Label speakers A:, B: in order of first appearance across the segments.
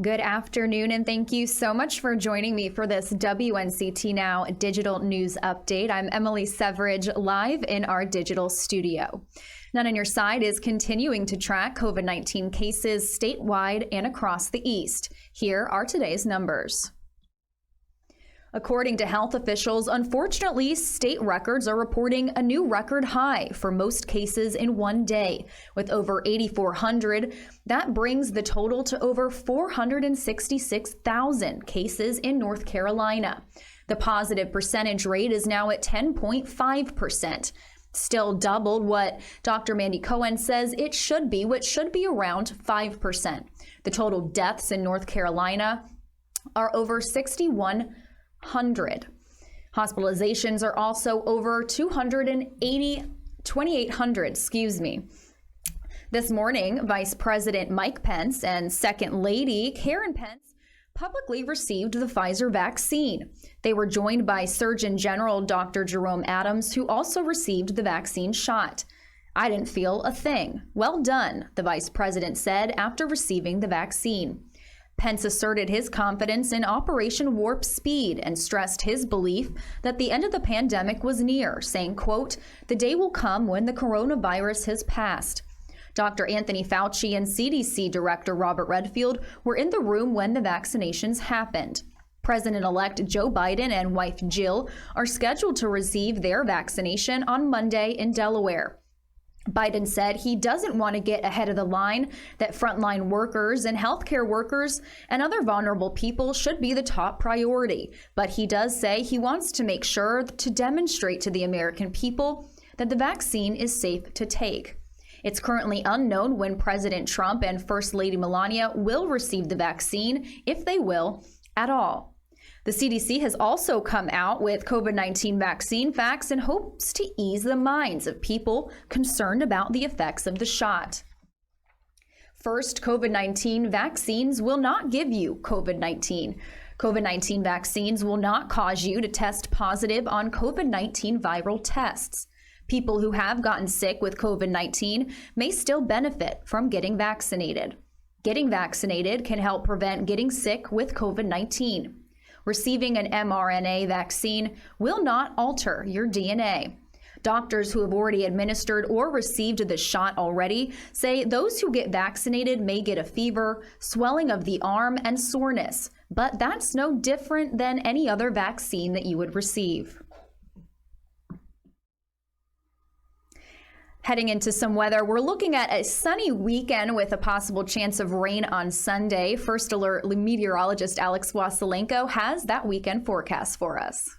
A: Good afternoon, and thank you so much for joining me for this WNCT Now Digital News Update. I'm Emily Severidge, live in our digital studio. None on Your Side is continuing to track COVID-19 cases statewide and across the East. Here are today's numbers. According to health officials, unfortunately, state records are reporting a new record high for most cases in one day. With over 8,400, that brings the total to over 466,000 cases in North Carolina. The positive percentage rate is now at 10.5%. Still doubled what Dr. Mandy Cohen says it should be, which should be around 5%. The total deaths in North Carolina are over 6,100. Hospitalizations are also over 2,800. This morning, Vice President Mike Pence and Second Lady Karen Pence publicly received the Pfizer vaccine. They were joined by Surgeon General Dr. Jerome Adams, who also received the vaccine shot. "I didn't feel a thing. Well done," the Vice President said after receiving the vaccine. Pence asserted his confidence in Operation Warp Speed and stressed his belief that the end of the pandemic was near, saying, quote, "The day will come when the coronavirus has passed." Dr. Anthony Fauci and CDC Director Robert Redfield were in the room when the vaccinations happened. President-elect Joe Biden and wife Jill are scheduled to receive their vaccination on Monday in Delaware. Biden said he doesn't want to get ahead of the line, that frontline workers and healthcare workers and other vulnerable people should be the top priority. But he does say he wants to make sure to demonstrate to the American people that the vaccine is safe to take. It's currently unknown when President Trump and First Lady Melania will receive the vaccine, if they will at all. The CDC has also come out with COVID-19 vaccine facts and hopes to ease the minds of people concerned about the effects of the shot. First, COVID-19 vaccines will not give you COVID-19. COVID-19 vaccines will not cause you to test positive on COVID-19 viral tests. People who have gotten sick with COVID-19 may still benefit from getting vaccinated. Getting vaccinated can help prevent getting sick with COVID-19. Receiving an mRNA vaccine will not alter your DNA. Doctors who have already administered or received the shot already say those who get vaccinated may get a fever, swelling of the arm, and soreness, but that's no different than any other vaccine that you would receive. Heading into some weather, we're looking at a sunny weekend with a possible chance of rain on Sunday. First Alert meteorologist Alex Wassilenko has that weekend forecast for us.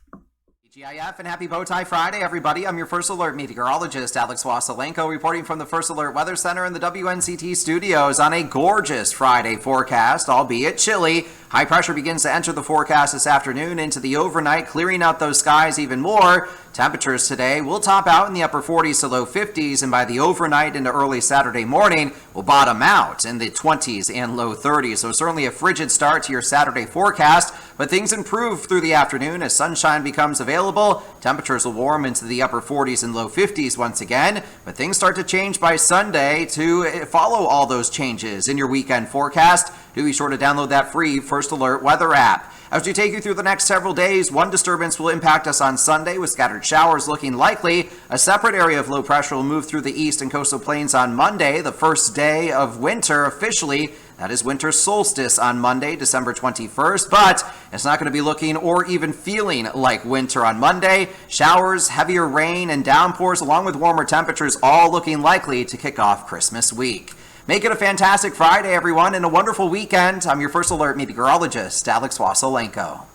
B: GIF and happy Bowtie Friday, everybody. I'm your First Alert meteorologist, Alex Wassilenko, reporting from the First Alert Weather Center in the WNCT studios on a gorgeous Friday forecast, albeit chilly. High pressure begins to enter the forecast this afternoon into the overnight, clearing out those skies even more. Temperatures today will top out in the upper 40s to low 50s, and by the overnight into early Saturday morning, will bottom out in the 20s and low 30s. So certainly a frigid start to your Saturday forecast, but things improve through the afternoon as sunshine becomes available. Temperatures will warm into the upper 40s and low 50s once again, but things start to change by Sunday. To follow all those changes in your weekend forecast, do be sure to download that free First Alert weather app. As we take you through the next several days, one disturbance will impact us on Sunday with scattered showers looking likely. A separate area of low pressure will move through the east and coastal plains on Monday, the first day of winter officially. That is winter solstice on Monday, December 21st, but it's not going to be looking or even feeling like winter on Monday. Showers, heavier rain, and downpours along with warmer temperatures all looking likely to kick off Christmas week. Make it a fantastic Friday, everyone, and a wonderful weekend. I'm your First Alert meteorologist, Alex Wassilenko.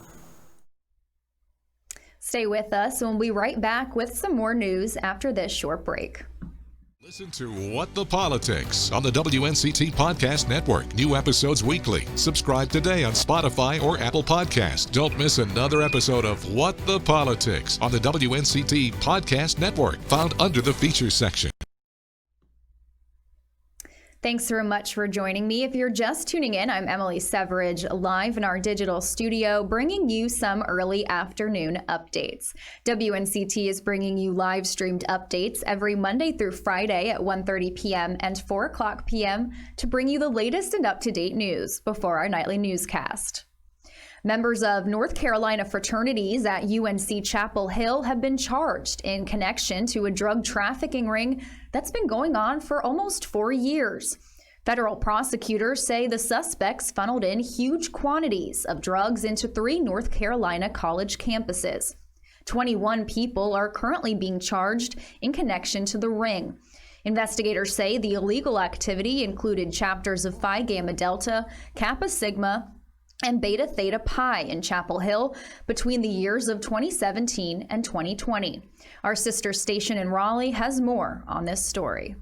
A: Stay with us, and we'll be right back with some more news after this short break.
C: Listen to What the Politics on the WNCT Podcast Network. New episodes weekly. Subscribe today on Spotify or Apple Podcasts. Don't miss another episode of What the Politics on the WNCT Podcast Network, found under the Features section.
A: Thanks so much for joining me. If you're just tuning in, I'm Emily Severidge, live in our digital studio, bringing you some early afternoon updates. WNCT is bringing you live streamed updates every Monday through Friday at 1:30 p.m. and 4 o'clock p.m. to bring you the latest and up-to-date news before our nightly newscast. Members of North Carolina fraternities at UNC Chapel Hill have been charged in connection to a drug trafficking ring that's been going on for almost 4 years. Federal prosecutors say the suspects funneled in huge quantities of drugs into 3 North Carolina college campuses. 21 people are currently being charged in connection to the ring. Investigators say the illegal activity included chapters of Phi Gamma Delta, Kappa Sigma, and Beta Theta Pi in Chapel Hill between the years of 2017 and 2020. Our sister station in Raleigh has more on this story.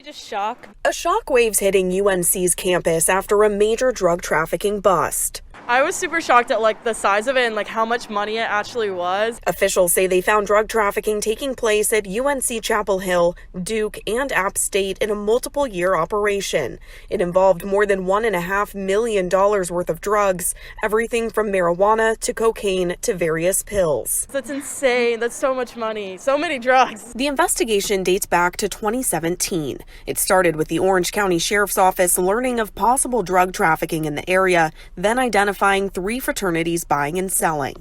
D: Just shock.
E: A shockwave's hitting UNC's campus after a major drug trafficking bust.
D: I was super shocked at the size of it and how much money it actually was.
E: Officials say they found drug trafficking taking place at UNC Chapel Hill, Duke, and App State in a multiple-year operation. It involved more than $1.5 million worth of drugs, everything from marijuana to cocaine to various pills.
D: That's insane. That's so much money. So many drugs.
E: The investigation dates back to 2017. It started with the Orange County Sheriff's Office learning of possible drug trafficking in the area, then identifying 3 fraternities buying and selling.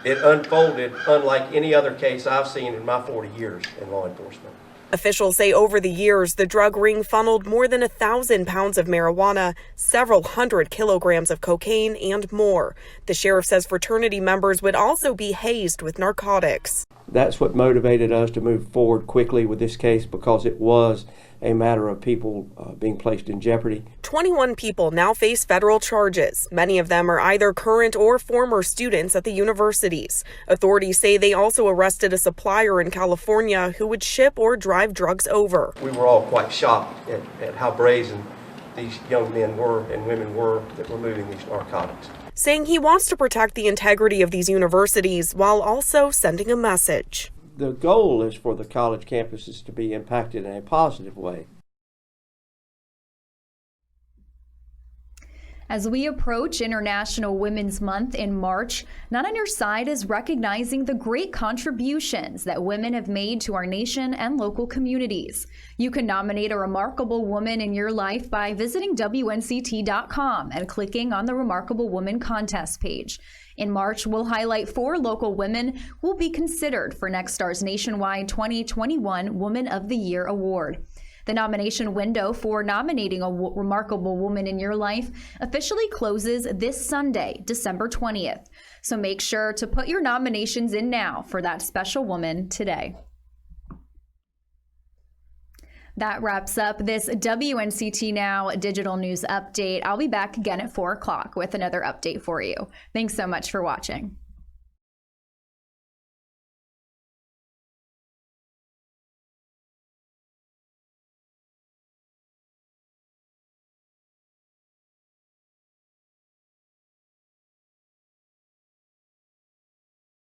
F: It unfolded unlike any other case I've seen in my 40 years in law enforcement.
E: Officials say over the years, the drug ring funneled more than 1,000 pounds of marijuana, several hundred kilograms of cocaine, and more. The sheriff says fraternity members would also be hazed with narcotics.
F: That's what motivated us to move forward quickly with this case, because it was a matter of people being placed in jeopardy.
E: 21 people now face federal charges. Many of them are either current or former students at the universities. Authorities say they also arrested a supplier in California who would ship or drive drugs over.
F: We were all quite shocked at how brazen these young men were and women were that were moving these narcotics.
E: Saying he wants to protect the integrity of these universities while also sending a message.
F: The goal is for the college campuses to be impacted in a positive way.
A: As we approach International Women's Month in March, Not on Your Side is recognizing the great contributions that women have made to our nation and local communities. You can nominate a remarkable woman in your life by visiting WNCT.com and clicking on the Remarkable Woman contest page. In March, we'll highlight 4 local women who will be considered for Nextstar's nationwide 2021 Woman of the Year Award. The nomination window for nominating a remarkable woman in your life officially closes this Sunday, December 20th. So make sure to put your nominations in now for that special woman today. That wraps up this WNCT Now Digital News Update. I'll be back again at 4 o'clock with another update for you. Thanks so much for watching.